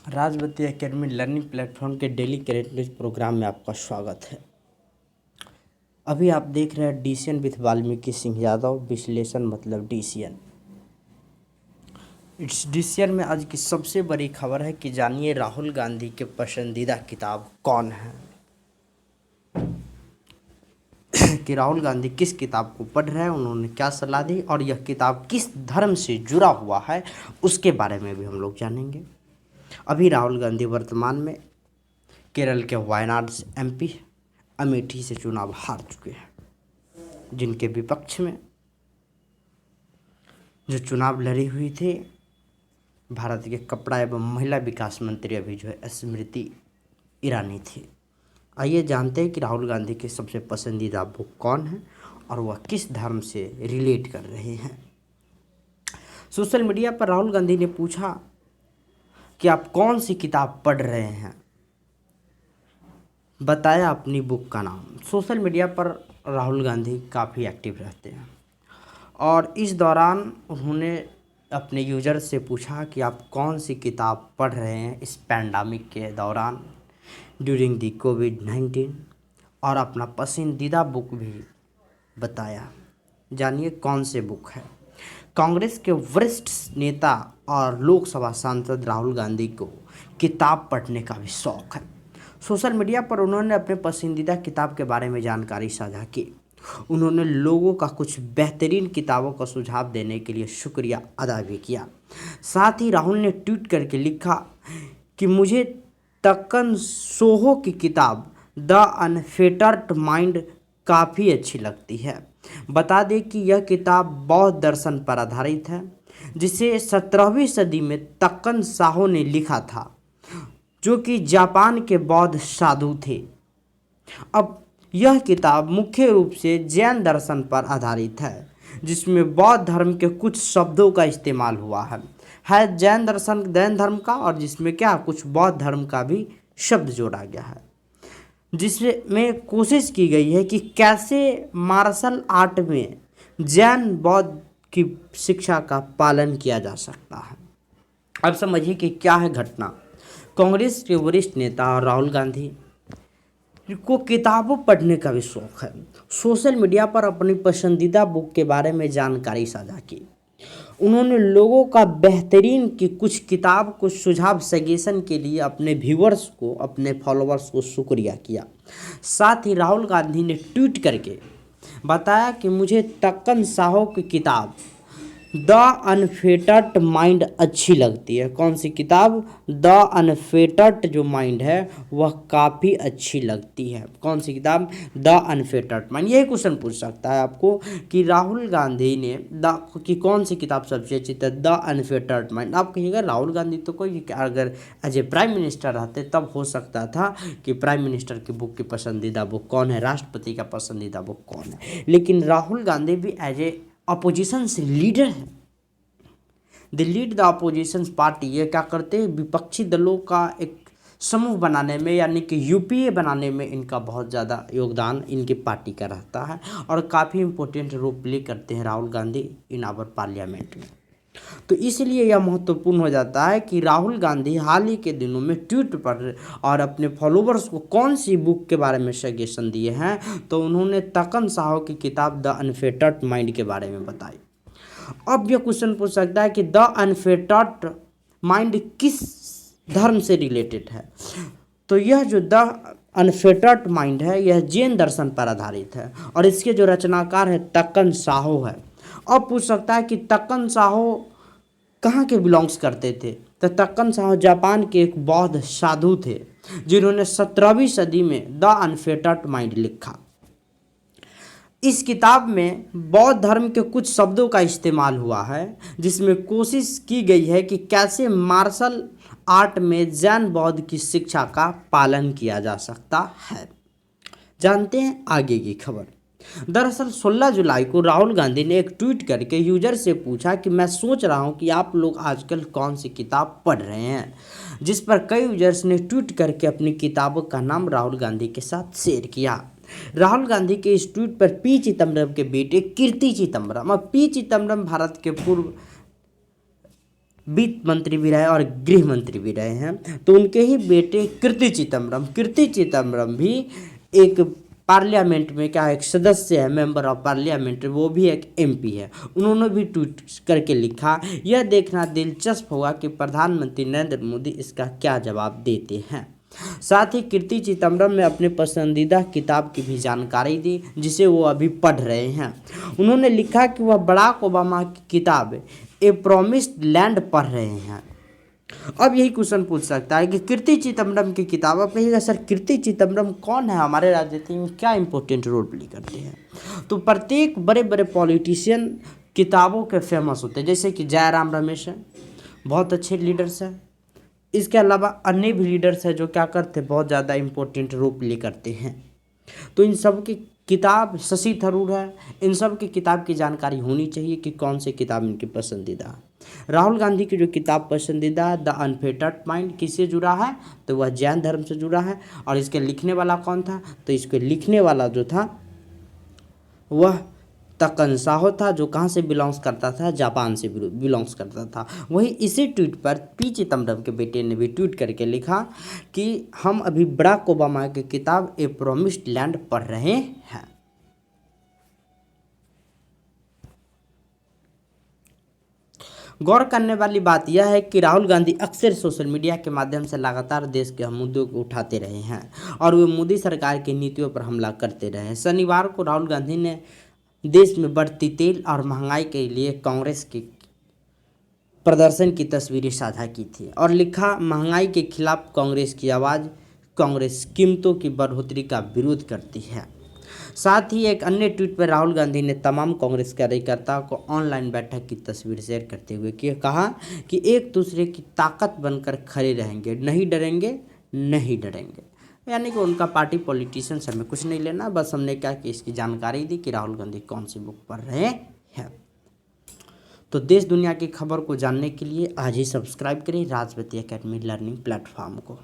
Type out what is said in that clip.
Rajwati academy learning platform के daily current news programme में आपका स्वागत है। अभी आप देख रहे हैं डीसीएन विथ वाल्मीकि सिंह यादव विश्लेषण मतलब डीसीएन। इस डीसीएन में आज की सबसे बड़ी खबर है कि जानिए राहुल गांधी के पसंदीदा किताब कौन है, कि राहुल गांधी किस किताब को पढ़ रहे हैं, उन्होंने क्या सलाह दी और यह किताब किस धर्म से जुड़ा हुआ है उसके बारे में भी हम लोग जानेंगे। अभी राहुल गांधी वर्तमान में केरल के वायनाड से एमपी अमेठी से चुनाव हार चुके हैं, जिनके विपक्ष में जो चुनाव लड़ी हुई थी भारत के कपड़ा एवं महिला विकास मंत्री अभी जो है स्मृति ईरानी थी। आइए जानते हैं कि राहुल गांधी के सबसे पसंदीदा बुक कौन है और वह किस धर्म से रिलेट कर रहे हैं। सोशल मीडिया पर राहुल गांधी ने पूछा कि आप कौन सी किताब पढ़ रहे हैं, बताया अपनी बुक का नाम। सोशल मीडिया पर राहुल गांधी काफ़ी एक्टिव रहते हैं और इस दौरान उन्होंने अपने यूजर से पूछा कि आप कौन सी किताब पढ़ रहे हैं इस पैंडेमिक के दौरान ड्यूरिंग दी कोविड-19, और अपना पसंदीदा बुक भी बताया। जानिए कौन से बुक है। कांग्रेस के वरिष्ठ नेता और लोकसभा सांसद राहुल गांधी को किताब पढ़ने का भी शौक है। सोशल मीडिया पर उन्होंने अपने पसंदीदा किताब के बारे में जानकारी साझा की। उन्होंने लोगों का कुछ बेहतरीन किताबों का सुझाव देने के लिए शुक्रिया अदा भी किया। साथ ही राहुल ने ट्वीट करके लिखा कि मुझे तकन सोहो की किताब द अनफेटर्ड माइंड काफ़ी अच्छी लगती है। बता दें कि यह किताब बौद्ध दर्शन पर आधारित है, जिसे 17वीं सदी में तक्कन साहो ने लिखा था, जो कि जापान के बौद्ध साधु थे। अब यह किताब मुख्य रूप से जैन दर्शन पर आधारित है, जिसमें बौद्ध धर्म के कुछ शब्दों का इस्तेमाल हुआ है जैन दर्शन जैन धर्म का, और जिसमें क्या कुछ बौद्ध धर्म का भी शब्द जोड़ा गया है, जिसमें कोशिश की गई है कि कैसे मार्शल आर्ट में जैन बौद्ध की शिक्षा का पालन किया जा सकता है। अब समझिए कि क्या है घटना। कांग्रेस के वरिष्ठ नेता राहुल गांधी को किताबों पढ़ने का भी शौक है। सोशल मीडिया पर अपनी पसंदीदा बुक के बारे में जानकारी साझा की। उन्होंने लोगों का बेहतरीन की कुछ किताब को सुझाव सजेशन के लिए अपने व्यूअर्स को, अपने फॉलोअर्स को शुक्रिया किया। साथ ही राहुल गांधी ने ट्वीट करके बताया कि मुझे तक्कन साहो की किताब द अनफेटर्ड माइंड अच्छी लगती है। कौन सी किताब? द अनफेटर्ड जो माइंड है वह काफ़ी अच्छी लगती है। कौन सी किताब? The unfettered mind. यही क्वेश्चन पूछ सकता है आपको कि राहुल गांधी ने कि कौन सी किताब सबसे अच्छी थी? The unfettered mind. आप कहिएगा राहुल गांधी तो कोई अगर एज ए प्राइम मिनिस्टर रहते तब हो सकता था कि प्राइम मिनिस्टर की बुक की पसंदीदा बुक कौन है, राष्ट्रपति का पसंदीदा बुक कौन है, लेकिन राहुल गांधी भी एज ए अपोजिशन से लीडर है। The lead the opposition party. ये क्या करते हैं? विपक्षी दलों का एक समूह बनाने में, यानी कि यूपीए बनाने में इनका बहुत ज़्यादा योगदान इनकी पार्टी का रहता है और काफ़ी इम्पोर्टेंट रोल प्ले करते हैं Rahul Gandhi in our parliament में। तो इसलिए यह महत्वपूर्ण हो जाता है कि राहुल गांधी हाल ही के दिनों में ट्वीट पर और अपने फॉलोवर्स को कौन सी बुक के बारे में सजेशन दिए हैं, तो उन्होंने तक्कन साहो की किताब द अनफेटर्ड माइंड के बारे में बताई। अब यह क्वेश्चन पूछ सकता है कि द अनफेटर्ड माइंड किस धर्म से रिलेटेड है, तो यह जो द अनफेटर्ड माइंड है यह जैन दर्शन पर आधारित है और इसके जो रचनाकार है तक्कन साहो है। अब पूछ सकता है कि तक्कन साहो कहाँ के बिलोंग्स करते थे, तो तक्कन साहो जापान के एक बौद्ध साधु थे, जिन्होंने 17वीं सदी में द अनफेटर्ड माइंड लिखा। इस किताब में बौद्ध धर्म के कुछ शब्दों का इस्तेमाल हुआ है, जिसमें कोशिश की गई है कि कैसे मार्शल आर्ट में जैन बौद्ध की शिक्षा का पालन किया जा सकता है। जानते हैं आगे की खबर। दरअसल 16 जुलाई को राहुल गांधी ने एक ट्वीट करके यूजर से पूछा कि मैं सोच रहा हूं कि आप लोग आजकल कौन सी किताब पढ़ रहे हैं, जिस पर कई यूजर्स ने ट्वीट करके अपनी किताबों का नाम राहुल गांधी के साथ शेयर किया। राहुल गांधी के इस ट्वीट पर पी चिदम्बरम के बेटे कीर्ति चिदम्बरम, अब पी चिदम्बरम भारत के पूर्व वित्त मंत्री भी रहे और गृह मंत्री भी रहे हैं। तो उनके ही बेटे कीर्ति चिदम्बरम भी एक पार्लियामेंट में क्या एक सदस्य है, मेंबर ऑफ पार्लियामेंट, वो भी एक एमपी है। उन्होंने भी ट्वीट करके लिखा, यह देखना दिलचस्प होगा कि प्रधानमंत्री नरेंद्र मोदी इसका क्या जवाब देते हैं। साथ ही कीर्ति चिदम्बरम ने अपने पसंदीदा किताब की भी जानकारी दी जिसे वो अभी पढ़ रहे हैं। उन्होंने लिखा कि वह बराक ओबामा की किताब ए प्रॉमिस्ड लैंड पढ़ रहे हैं। अब यही क्वेश्चन पूछ सकता है कि कीर्ति चिदम्बरम की किताब, अब कहिएगा सर कीर्ति चिदम्बरम कौन है, हमारे राजनीति में क्या इंपॉर्टेंट रोल प्ले करते हैं। तो प्रत्येक बड़े बड़े पॉलिटिशियन किताबों के फेमस होते हैं, जैसे कि जयराम रमेश है, बहुत अच्छे लीडर्स हैं। इसके अलावा अन्य भी लीडर्स हैं जो क्या करते हैं, बहुत ज़्यादा इंपॉर्टेंट रोल प्ले करते हैं। तो इन सब की किताब, शशि थरूर है, इन सब की किताब की जानकारी होनी चाहिए कि कौन सी किताब इनकी पसंदीदा है। राहुल गांधी की जो किताब पसंदीदा है द अनफेटर्ड माइंड, किससे जुड़ा है, तो वह जैन धर्म से जुड़ा है। और इसके लिखने वाला कौन था, तो इसके लिखने वाला जो था वह तकनसाहो था, जो कहाँ से बिलोंग्स करता था, जापान से बिलोंग्स करता था। वही इसी ट्वीट पर पी चिदम्बरम के बेटे ने भी ट्वीट करके लिखा कि हम अभी बराक ओबामा की किताब ए प्रॉमिस्ड लैंड पढ़ रहे हैं। गौर करने वाली बात यह है कि राहुल गांधी अक्सर सोशल मीडिया के माध्यम से लगातार देश के मुद्दों को उठाते रहे हैं और वे मोदी सरकार की नीतियों पर हमला करते रहे हैं। शनिवार को राहुल गांधी ने देश में बढ़ती तेल और महंगाई के लिए कांग्रेस के प्रदर्शन की तस्वीरें साझा की थी और लिखा, महंगाई के खिलाफ कांग्रेस की आवाज़, कांग्रेस कीमतों की बढ़ोतरी का विरोध करती है। साथ ही एक अन्य ट्वीट पर राहुल गांधी ने तमाम कांग्रेस कार्यकर्ताओं को ऑनलाइन बैठक की तस्वीर शेयर करते हुए कहा कि एक दूसरे की ताकत बनकर खड़े रहेंगे, नहीं डरेंगे, नहीं डरेंगे। यानी कि उनका पार्टी पॉलिटिशियन से हमें कुछ नहीं लेना, बस हमने क्या कि इसकी जानकारी दी कि राहुल गांधी कौन सी बुक पढ़ रहे हैं। तो देश दुनिया की खबर को जानने के लिए आज ही सब्सक्राइब करें राजवती एकेडमी लर्निंग प्लेटफॉर्म को।